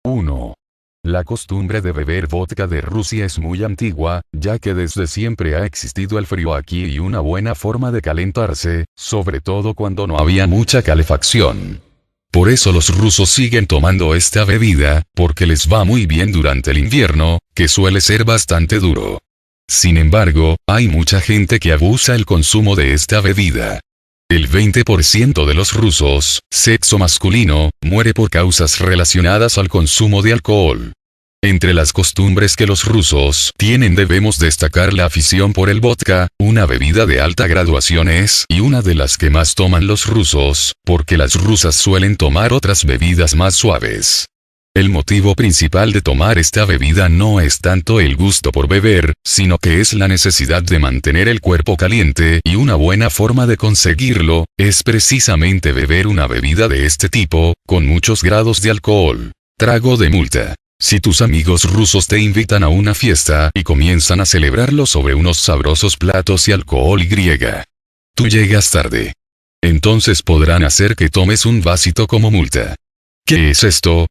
1. La costumbre de beber vodka de Rusia es muy antigua, ya que desde siempre ha existido el frío aquí y una buena forma de calentarse, sobre todo cuando no había mucha calefacción. Por eso los rusos siguen tomando esta bebida, porque les va muy bien durante el invierno, que suele ser bastante duro. Sin embargo, hay mucha gente que abusa el consumo de esta bebida. El 20% de los rusos, sexo masculino, muere por causas relacionadas al consumo de alcohol. Entre las costumbres que los rusos tienen debemos destacar la afición por el vodka, una bebida de alta graduación es y una de las que más toman los rusos, porque las rusas suelen tomar otras bebidas más suaves. El motivo principal de tomar esta bebida no es tanto el gusto por beber, sino que es la necesidad de mantener el cuerpo caliente y una buena forma de conseguirlo, es precisamente beber una bebida de este tipo, con muchos grados de alcohol. Trago de multa. Si tus amigos rusos te invitan a una fiesta y comienzan a celebrarlo sobre unos sabrosos platos y alcohol griega, tú llegas tarde. Entonces podrán hacer que tomes un vasito como multa. ¿Qué es esto?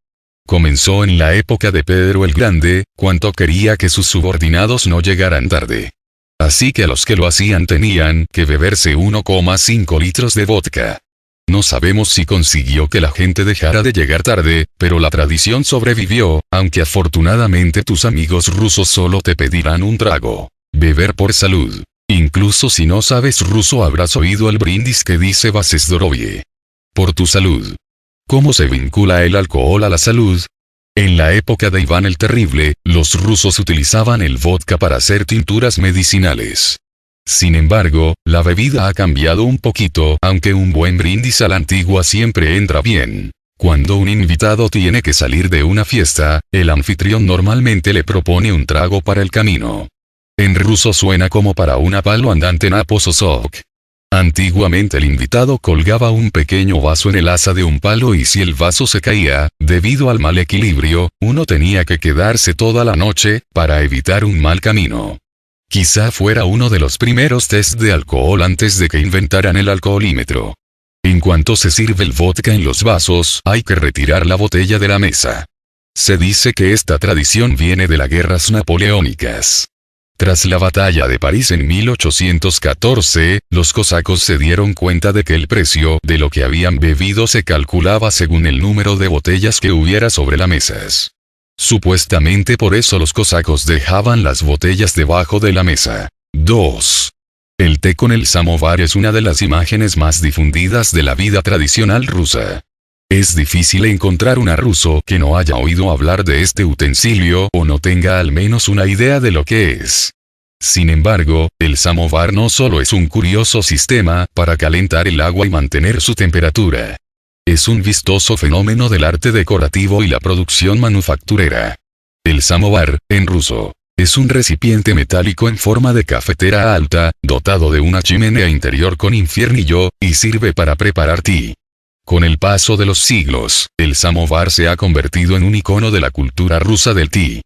Comenzó en la época de Pedro el Grande, cuando quería que sus subordinados no llegaran tarde. Así que los que lo hacían tenían que beberse 1,5 litros de vodka. No sabemos si consiguió que la gente dejara de llegar tarde, pero la tradición sobrevivió, aunque afortunadamente tus amigos rusos solo te pedirán un trago. Beber por salud. Incluso si no sabes ruso habrás oído el brindis que dice Vases Здоровье. Por tu salud. ¿Cómo se vincula el alcohol a la salud? En la época de Iván el Terrible, los rusos utilizaban el vodka para hacer tinturas medicinales. Sin embargo, la bebida ha cambiado un poquito, aunque un buen brindis a la antigua siempre entra bien. Cuando un invitado tiene que salir de una fiesta, el anfitrión normalmente le propone un trago para el camino. En ruso suena como para una palo andante napososok. Antiguamente el invitado colgaba un pequeño vaso en el asa de un palo y si el vaso se caía, debido al mal equilibrio, uno tenía que quedarse toda la noche, para evitar un mal camino. Quizá fuera uno de los primeros test de alcohol antes de que inventaran el alcoholímetro. En cuanto se sirve el vodka en los vasos, hay que retirar la botella de la mesa. Se dice que esta tradición viene de las guerras napoleónicas. Tras la batalla de París en 1814, los cosacos se dieron cuenta de que el precio de lo que habían bebido se calculaba según el número de botellas que hubiera sobre las mesas. Supuestamente por eso los cosacos dejaban las botellas debajo de la mesa. 2. El té con el samovar es una de las imágenes más difundidas de la vida tradicional rusa. Es difícil encontrar un ruso que no haya oído hablar de este utensilio o no tenga al menos una idea de lo que es. Sin embargo, el samovar no solo es un curioso sistema para calentar el agua y mantener su temperatura. Es un vistoso fenómeno del arte decorativo y la producción manufacturera. El samovar, en ruso, es un recipiente metálico en forma de cafetera alta, dotado de una chimenea interior con infiernillo, y sirve para preparar té. Con el paso de los siglos, el samovar se ha convertido en un icono de la cultura rusa del té.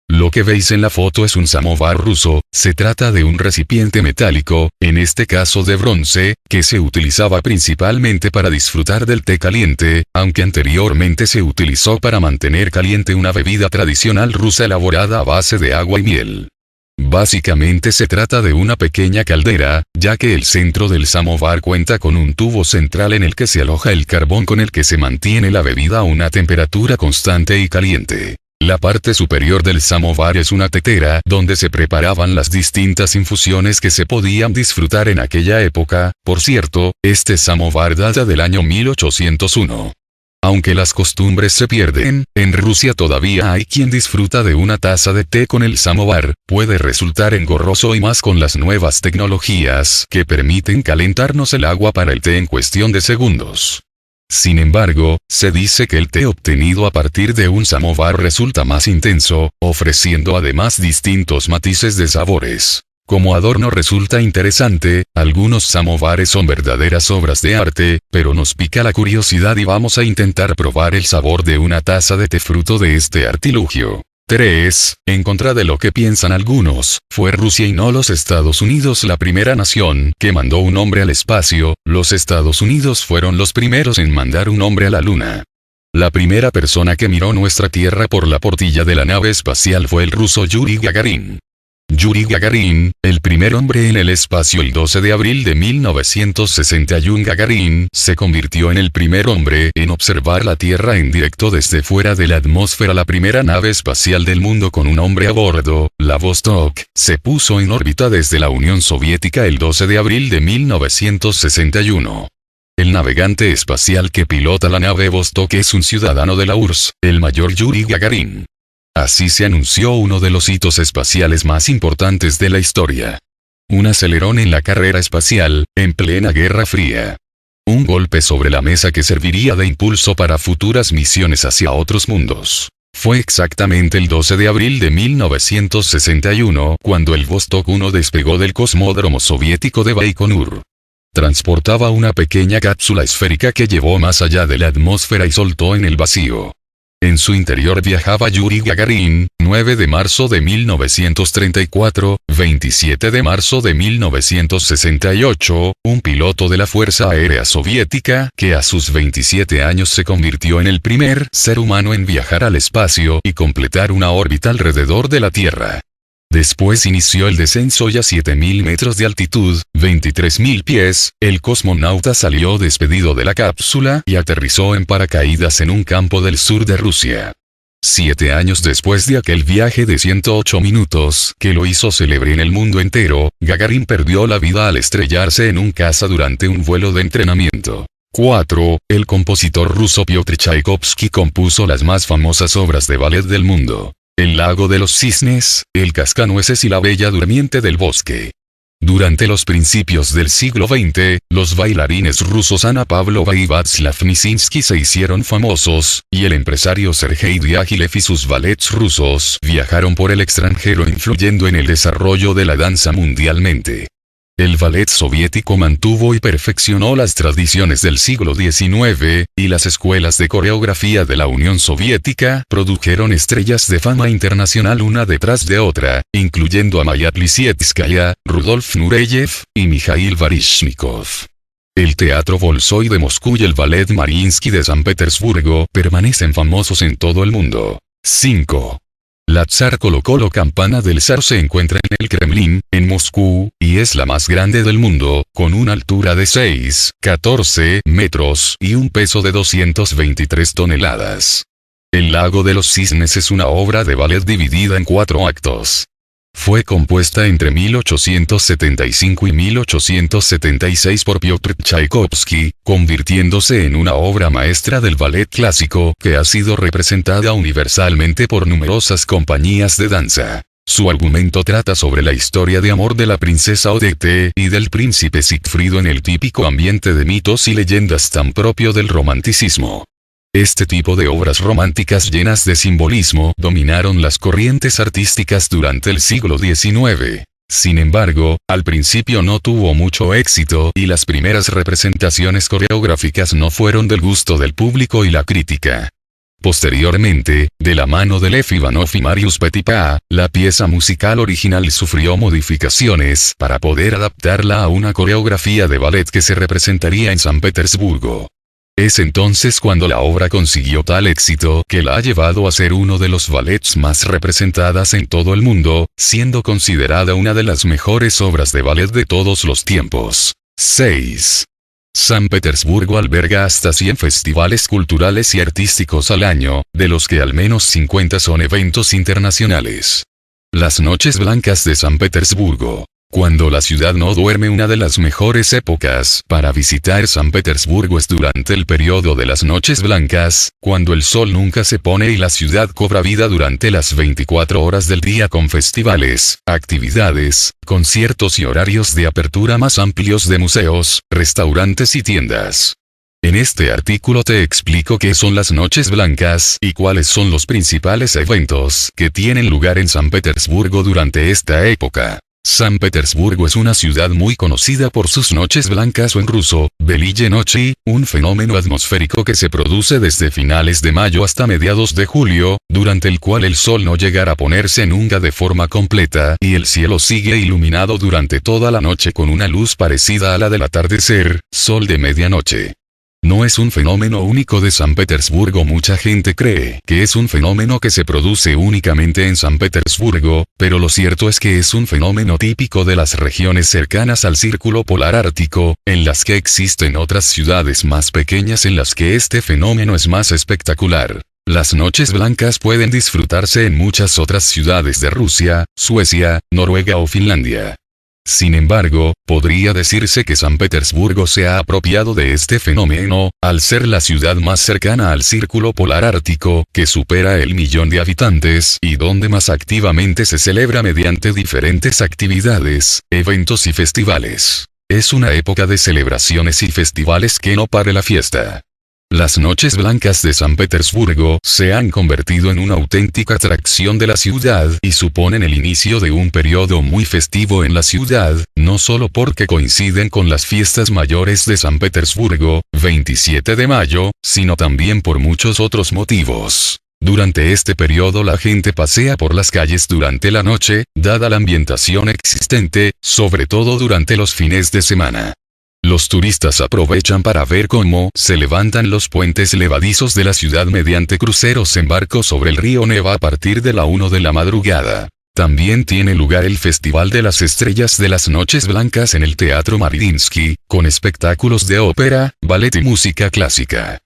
Lo que veis en la foto es un samovar ruso, se trata de un recipiente metálico, en este caso de bronce, que se utilizaba principalmente para disfrutar del té caliente, aunque anteriormente se utilizó para mantener caliente una bebida tradicional rusa elaborada a base de agua y miel. Básicamente se trata de una pequeña caldera, ya que el centro del samovar cuenta con un tubo central en el que se aloja el carbón con el que se mantiene la bebida a una temperatura constante y caliente. La parte superior del samovar es una tetera donde se preparaban las distintas infusiones que se podían disfrutar en aquella época. Por cierto, este samovar data del año 1801. Aunque las costumbres se pierden, en Rusia todavía hay quien disfruta de una taza de té con el samovar, puede resultar engorroso y más con las nuevas tecnologías que permiten calentarnos el agua para el té en cuestión de segundos. Sin embargo, se dice que el té obtenido a partir de un samovar resulta más intenso, ofreciendo además distintos matices de sabores. Como adorno resulta interesante, algunos samovares son verdaderas obras de arte, pero nos pica la curiosidad y vamos a intentar probar el sabor de una taza de té fruto de este artilugio. 3. En contra de lo que piensan algunos, fue Rusia y no los Estados Unidos la primera nación que mandó un hombre al espacio, los Estados Unidos fueron los primeros en mandar un hombre a la Luna. La primera persona que miró nuestra Tierra por la portilla de la nave espacial fue el ruso Yuri Gagarin. Yuri Gagarin, el primer hombre en el espacio. El 12 de abril de 1961 Gagarin se convirtió en el primer hombre en observar la Tierra en directo desde fuera de la atmósfera. La primera nave espacial del mundo con un hombre a bordo, la Vostok, se puso en órbita desde la Unión Soviética el 12 de abril de 1961. El navegante espacial que pilota la nave Vostok es un ciudadano de la URSS, el mayor Yuri Gagarin. Así se anunció uno de los hitos espaciales más importantes de la historia. Un acelerón en la carrera espacial, en plena Guerra Fría. Un golpe sobre la mesa que serviría de impulso para futuras misiones hacia otros mundos. Fue exactamente el 12 de abril de 1961 cuando el Vostok 1 despegó del cosmódromo soviético de Baikonur. Transportaba una pequeña cápsula esférica que llevó más allá de la atmósfera y soltó en el vacío. En su interior viajaba Yuri Gagarin, 9 de marzo de 1934, 27 de marzo de 1968, un piloto de la Fuerza Aérea Soviética que a sus 27 años se convirtió en el primer ser humano en viajar al espacio y completar una órbita alrededor de la Tierra. Después inició el descenso y a 7.000 metros de altitud, 23.000 pies, el cosmonauta salió despedido de la cápsula y aterrizó en paracaídas en un campo del sur de Rusia. 7 años después de aquel viaje de 108 minutos, que lo hizo célebre en el mundo entero, Gagarin perdió la vida al estrellarse en un caza durante un vuelo de entrenamiento. 4. El compositor ruso Piotr Tchaikovsky compuso las más famosas obras de ballet del mundo. El lago de los cisnes, el cascanueces y la bella durmiente del bosque. Durante los principios del siglo XX, los bailarines rusos Anna Pavlova y Václav Nijinsky se hicieron famosos, y el empresario Sergei Diaghilev y sus ballets rusos viajaron por el extranjero influyendo en el desarrollo de la danza mundialmente. El ballet soviético mantuvo y perfeccionó las tradiciones del siglo XIX, y las escuelas de coreografía de la Unión Soviética produjeron estrellas de fama internacional una detrás de otra, incluyendo a Maya Plisetskaya, Rudolf Nureyev, y Mikhail Baryshnikov. El Teatro Bolshoi de Moscú y el Ballet Mariinsky de San Petersburgo permanecen famosos en todo el mundo. 5. La Tsar colocó la campana del zar se encuentra en el Kremlin, en Moscú, y es la más grande del mundo, con una altura de 6,14 metros y un peso de 223 toneladas. El lago de los cisnes es una obra de ballet dividida en 4 actos. Fue compuesta entre 1875 y 1876 por Piotr Tchaikovsky, convirtiéndose en una obra maestra del ballet clásico que ha sido representada universalmente por numerosas compañías de danza. Su argumento trata sobre la historia de amor de la princesa Odette y del príncipe Siegfried en el típico ambiente de mitos y leyendas tan propio del romanticismo. Este tipo de obras románticas llenas de simbolismo dominaron las corrientes artísticas durante el siglo XIX. Sin embargo, al principio no tuvo mucho éxito y las primeras representaciones coreográficas no fueron del gusto del público y la crítica. Posteriormente, de la mano de Lev Ivanov y Marius Petipa, la pieza musical original sufrió modificaciones para poder adaptarla a una coreografía de ballet que se representaría en San Petersburgo. Es entonces cuando la obra consiguió tal éxito que la ha llevado a ser uno de los ballets más representadas en todo el mundo, siendo considerada una de las mejores obras de ballet de todos los tiempos. 6. San Petersburgo alberga hasta 100 festivales culturales y artísticos al año, de los que al menos 50 son eventos internacionales. Las Noches Blancas de San Petersburgo. Cuando la ciudad no duerme, una de las mejores épocas para visitar San Petersburgo es durante el periodo de las Noches Blancas, cuando el sol nunca se pone y la ciudad cobra vida durante las 24 horas del día con festivales, actividades, conciertos y horarios de apertura más amplios de museos, restaurantes y tiendas. En este artículo te explico qué son las Noches Blancas y cuáles son los principales eventos que tienen lugar en San Petersburgo durante esta época. San Petersburgo es una ciudad muy conocida por sus noches blancas o en ruso, Beliye Nochi, un fenómeno atmosférico que se produce desde finales de mayo hasta mediados de julio, durante el cual el sol no llegará a ponerse nunca de forma completa y el cielo sigue iluminado durante toda la noche con una luz parecida a la del atardecer, sol de medianoche. No es un fenómeno único de San Petersburgo. Mucha gente cree que es un fenómeno que se produce únicamente en San Petersburgo, pero lo cierto es que es un fenómeno típico de las regiones cercanas al círculo polar ártico, en las que existen otras ciudades más pequeñas en las que este fenómeno es más espectacular. Las noches blancas pueden disfrutarse en muchas otras ciudades de Rusia, Suecia, Noruega o Finlandia. Sin embargo, podría decirse que San Petersburgo se ha apropiado de este fenómeno, al ser la ciudad más cercana al círculo polar ártico, que supera el 1.000.000 de habitantes, y donde más activamente se celebra mediante diferentes actividades, eventos y festivales. Es una época de celebraciones y festivales que no pare la fiesta. Las noches blancas de San Petersburgo se han convertido en una auténtica atracción de la ciudad y suponen el inicio de un periodo muy festivo en la ciudad, no solo porque coinciden con las fiestas mayores de San Petersburgo, 27 de mayo, sino también por muchos otros motivos. Durante este periodo la gente pasea por las calles durante la noche, dada la ambientación existente, sobre todo durante los fines de semana. Los turistas aprovechan para ver cómo se levantan los puentes levadizos de la ciudad mediante cruceros en barco sobre el río Neva a partir de la 1 de la madrugada. También tiene lugar el Festival de las Estrellas de las Noches Blancas en el Teatro Mariinsky, con espectáculos de ópera, ballet y música clásica.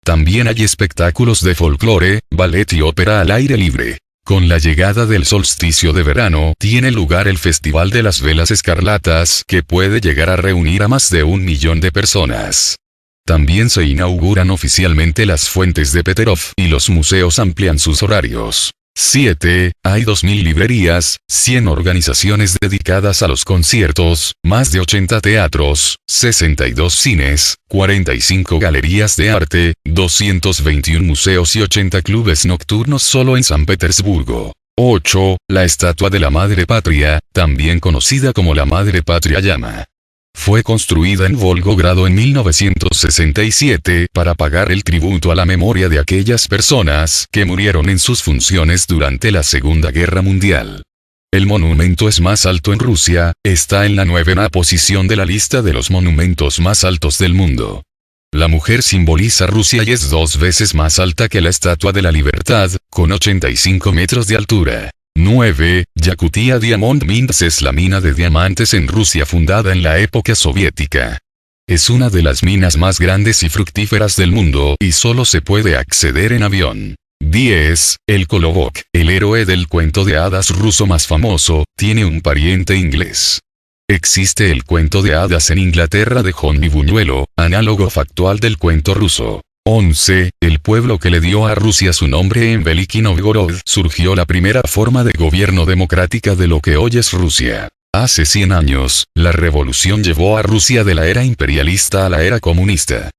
También hay espectáculos de folclore, ballet y ópera al aire libre. Con la llegada del solsticio de verano, tiene lugar el Festival de las Velas Escarlatas, que puede llegar a reunir a más de 1.000.000 de personas. También se inauguran oficialmente las fuentes de Peterov, y los museos amplían sus horarios. 7. Hay 2.000 librerías, 100 organizaciones dedicadas a los conciertos, más de 80 teatros, 62 cines, 45 galerías de arte, 221 museos y 80 clubes nocturnos solo en San Petersburgo. 8. La estatua de la Madre Patria, también conocida como la Madre Patria Llama. Fue construida en Volgogrado en 1967 para pagar el tributo a la memoria de aquellas personas que murieron en sus funciones durante la Segunda Guerra Mundial. El monumento es más alto en Rusia, está en la 9ª posición de la lista de los monumentos más altos del mundo. La mujer simboliza Rusia y es 2 veces más alta que la Estatua de la Libertad, con 85 metros de altura. 9. Yakutia Diamond Mines es la mina de diamantes en Rusia fundada en la época soviética. Es una de las minas más grandes y fructíferas del mundo y solo se puede acceder en avión. 10. El Kolobok, el héroe del cuento de hadas ruso más famoso, tiene un pariente inglés. Existe el cuento de hadas en Inglaterra de John y Buñuelo, análogo factual del cuento ruso. 11. El pueblo que le dio a Rusia su nombre en Veliki Novgorod surgió la primera forma de gobierno democrática de lo que hoy es Rusia. Hace 100 años, la revolución llevó a Rusia de la era imperialista a la era comunista.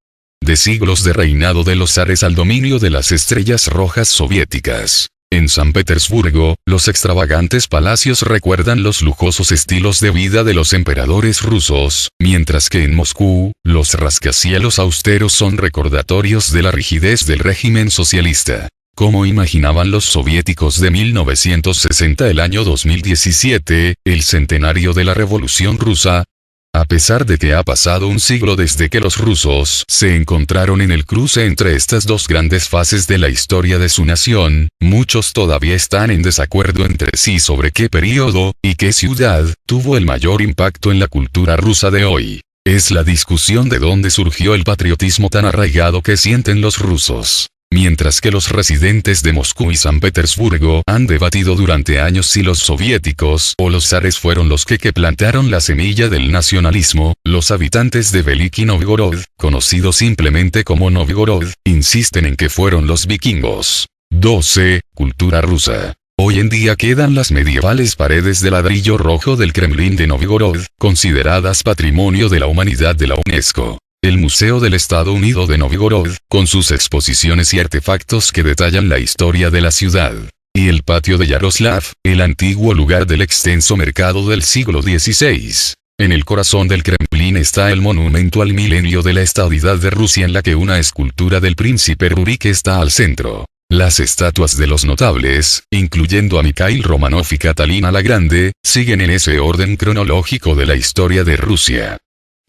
De siglos de reinado de los zares al dominio de las estrellas rojas soviéticas. En San Petersburgo, los extravagantes palacios recuerdan los lujosos estilos de vida de los emperadores rusos, mientras que en Moscú, los rascacielos austeros son recordatorios de la rigidez del régimen socialista. ¿Cómo imaginaban los soviéticos de 1960 el año 2017, el centenario de la Revolución Rusa? A pesar de que ha pasado un siglo desde que los rusos se encontraron en el cruce entre estas dos grandes fases de la historia de su nación, muchos todavía están en desacuerdo entre sí sobre qué periodo y qué ciudad tuvo el mayor impacto en la cultura rusa de hoy. Es la discusión de dónde surgió el patriotismo tan arraigado que sienten los rusos. Mientras que los residentes de Moscú y San Petersburgo han debatido durante años si los soviéticos o los zares fueron los que plantaron la semilla del nacionalismo, los habitantes de Veliki Novgorod, conocido simplemente como Novgorod, insisten en que fueron los vikingos. 12. Cultura rusa. Hoy en día quedan las medievales paredes de ladrillo rojo del Kremlin de Novgorod, consideradas Patrimonio de la Humanidad de la UNESCO. El Museo del Estado Unido de Novgorod, con sus exposiciones y artefactos que detallan la historia de la ciudad. Y el patio de Yaroslav, el antiguo lugar del extenso mercado del siglo XVI. En el corazón del Kremlin está el monumento al milenio de la estadidad de Rusia en la que una escultura del príncipe Rurik está al centro. Las estatuas de los notables, incluyendo a Mikhail Romanov y Catalina la Grande, siguen en ese orden cronológico de la historia de Rusia.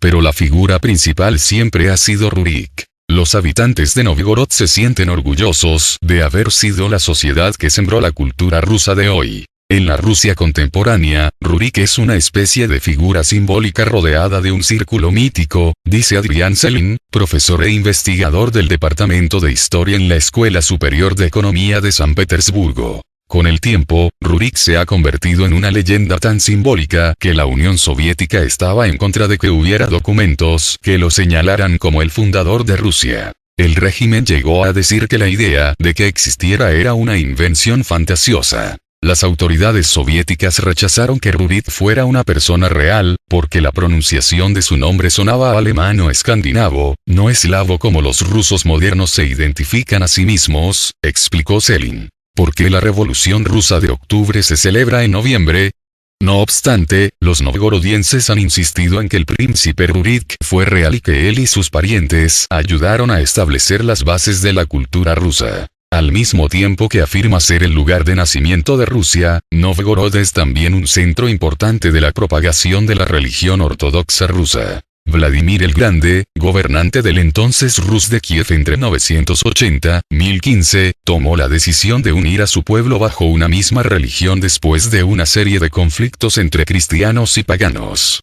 Pero la figura principal siempre ha sido Rurik. Los habitantes de Novgorod se sienten orgullosos de haber sido la sociedad que sembró la cultura rusa de hoy. En la Rusia contemporánea, Rurik es una especie de figura simbólica rodeada de un círculo mítico, dice Adrián Selin, profesor e investigador del Departamento de Historia en la Escuela Superior de Economía de San Petersburgo. Con el tiempo, Rurik se ha convertido en una leyenda tan simbólica que la Unión Soviética estaba en contra de que hubiera documentos que lo señalaran como el fundador de Rusia. El régimen llegó a decir que la idea de que existiera era una invención fantasiosa. Las autoridades soviéticas rechazaron que Rurik fuera una persona real, porque la pronunciación de su nombre sonaba alemán o escandinavo, no eslavo como los rusos modernos se identifican a sí mismos, explicó Selin. ¿Por qué la Revolución Rusa de Octubre se celebra en noviembre? No obstante, los novgorodienses han insistido en que el príncipe Rurik fue real y que él y sus parientes ayudaron a establecer las bases de la cultura rusa. Al mismo tiempo que afirma ser el lugar de nacimiento de Rusia, Novgorod es también un centro importante de la propagación de la religión ortodoxa rusa. Vladimir el Grande, gobernante del entonces Rus de Kiev entre 980 y 1015, tomó la decisión de unir a su pueblo bajo una misma religión después de una serie de conflictos entre cristianos y paganos.